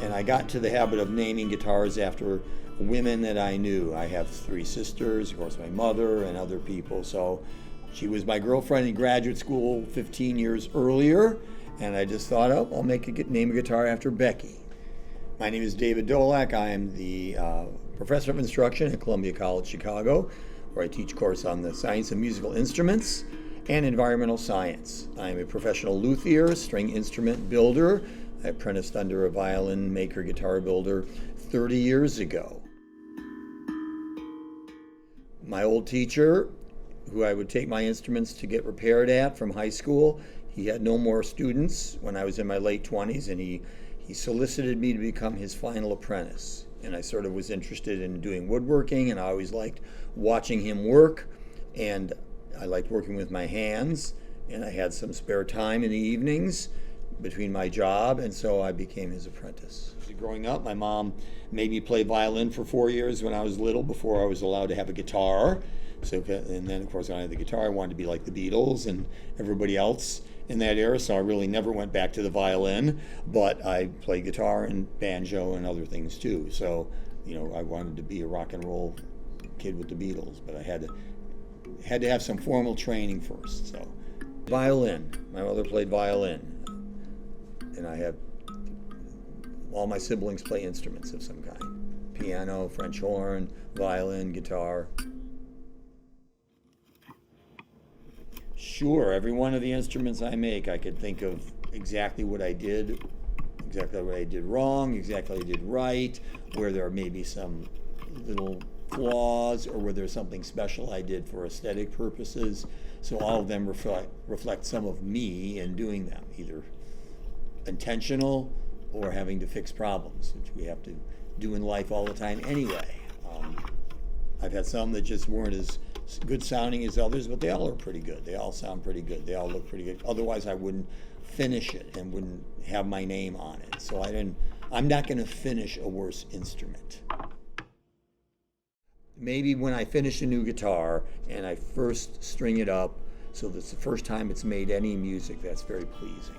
And I got into the habit of naming guitars after women that I knew. I have 3 sisters, of course my mother and other people. So she was my girlfriend in graduate school 15 years earlier, and I just thought, oh, I'll name a guitar after Becky. My name is David Dolak. I am the professor of instruction at Columbia College Chicago, where I teach a course on the science of musical instruments and environmental science. I am a professional luthier, string instrument builder. I apprenticed under a violin maker, guitar builder 30 years ago. My old teacher, who I would take my instruments to get repaired at from high school, he had no more students when I was in my late 20s, and he solicited me to become his final apprentice. And I sort of was interested in doing woodworking, and I always liked watching him work, and I liked working with my hands, and I had some spare time in the evenings between my job, and so I became his apprentice. Growing up, my mom made me play violin for 4 years when I was little, before I was allowed to have a guitar. And then, of course, when I had the guitar, I wanted to be like the Beatles and everybody else in that era, so I really never went back to the violin, but I played guitar and banjo and other things too. So, I wanted to be a rock and roll kid with the Beatles, but I had to have some formal training first. So, violin. My mother played violin, and I have all my siblings play instruments of some kind: piano, French horn, violin, guitar. Sure, every one of the instruments I make, I could think of exactly what I did wrong, exactly what I did right, where there may be some little flaws, or where there's something special I did for aesthetic purposes. So all of them reflect some of me in doing them, either intentional or having to fix problems, which we have to do in life all the time anyway. I've had some that just weren't as good sounding as others, but they all are pretty good. They all sound pretty good. They all look pretty good. Otherwise, I wouldn't finish it and wouldn't have my name on it. So I'm not going to finish a worse instrument. Maybe when I finish a new guitar and I first string it up, so that's the first time it's made any music, that's very pleasing.